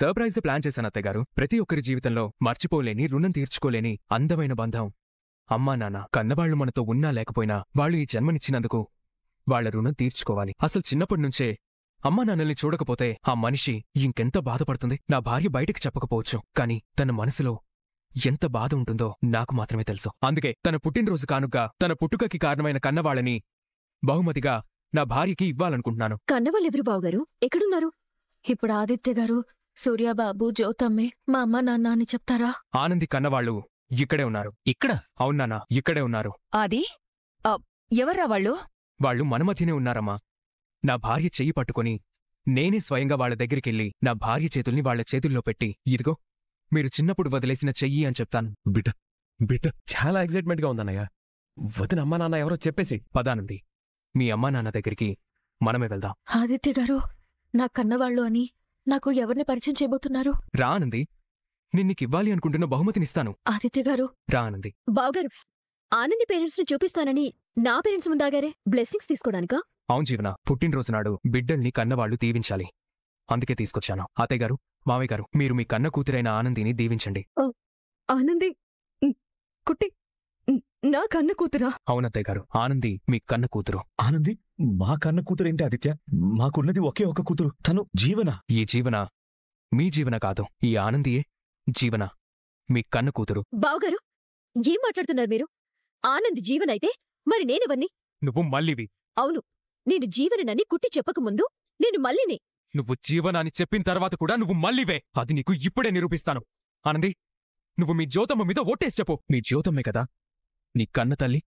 Surprise plan చేశాను అత్తయ్యగారు. ప్రతి ఒక్కరి జీవితంలో మర్చిపోలేని, రుణం తీర్చుకోలేని అందమైన బంధం అమ్మా నాన్న. కన్నవాళ్లు మనతో ఉన్నా లేకపోయినా వాళ్ళు ఈ జన్మనిచ్చినందుకు వాళ్ల రుణం తీర్చుకోవాలి. అసలు చిన్నప్పటినుంచే అమ్మా నాన్నల్ని చూడకపోతే ఆ మనిషి ఇంకెంత బాధపడుతుంది. నా భార్య బయటికి చెప్పకపోవచ్చు, కాని తన మనసులో ఎంత బాధ ఉంటుందో నాకు మాత్రమే తెలుసు. అందుకే తన పుట్టినరోజు కానుగ్గా తన పుట్టుకకి కారణమైన కన్నవాళ్ళని బహుమతిగా నా భార్యకి ఇవ్వాలనుకుంటున్నాను. కన్నవాళ్ళెవరు బావగారు? ఎక్కడున్నారు? ఇప్పుడు ఆదిత్య గారు, సూర్యబాబు, జ్యోతమ్మే మా అమ్మ నాన్న అని చెప్తారా? ఆనంది కన్నవాళ్లు ఇక్కడే ఉన్నారు. ఇక్కడ? అవునానా, ఇక్కడే ఉన్నారు. ఆది, ఎవర్రా వాళ్ళు? వాళ్ళు మన మధ్యనే ఉన్నారమ్మా. నా భార్య చెయ్యి పట్టుకుని నేనే స్వయంగా వాళ్ల దగ్గరికెళ్ళి నా భార్య చేతుల్ని వాళ్ల చేతుల్లో పెట్టి, ఇదిగో మీరు చిన్నప్పుడు వదిలేసిన చెయ్యి అని చెప్తాను. బిడ్డ చాలా ఎగ్జైట్మెంట్గా ఉందన్నయ్య. వదిన అమ్మా నాన్న ఎవరో చెప్పేసి. పదానంది, మీ అమ్మా నాన్న దగ్గరికి మనమే వెళ్దాం. ఆదిత్య గారు, నా కన్నవాళ్ళు అని నాకు ఎవరిని పరిచయం చేయబోతున్నారు? రా ఆనంది, నిన్నికివ్వాలి అనుకుంటున్న బహుమతినిస్తాను. ఆదిత్య గారు. రా ఆనంది. బావగారు, ఆనంది పేరెంట్స్ ని చూపిస్తానని నా పేరెంట్స్ ముందాగారే బ్లెస్సింగ్స్ తీసుకోడానికా? అవును జీవన, పుట్టినరోజునాడు బిడ్డల్ని కన్నవాళ్లు దీవించాలి. అందుకే తీసుకొచ్చాను. అత్తయ్యగారు, మావయ్యగారు, మీరు మీ కన్న కూతురైన ఆనందిని దీవించండి. ఆనంది కుట్టి నా కన్న కూతురా? అవునత్తయ్యగారు, ఆనంది మీ కన్న కూతురు. ఆనంది మా కన్న కూతురేంటి ఆదిత్య? మాకున్నది ఒకే ఒక కూతురు, తను జీవన. ఈ జీవన మీ జీవన కాదు, ఈ ఆనందియే జీవన, మీ కన్న కూతురు. బావగారు, ఏం మాట్లాడుతున్నారు మీరు? ఆనంద్ జీవనైతే మరి నేనెవన్ని? నువ్వు మల్లివి. అవును, నేను జీవనని కుట్టి చెప్పకముందు నేను మల్లినే. నువ్వు జీవన అని చెప్పిన తర్వాత కూడా నువ్వు మల్లివే. అది నీకు ఇప్పుడే నిరూపిస్తాను. ఆనంది, నువ్వు మీ జ్యోతమ్మ మీద ఓటేసి చెప్పు. మీ జ్యోతమ్మే కదా నీ కన్న తల్లి.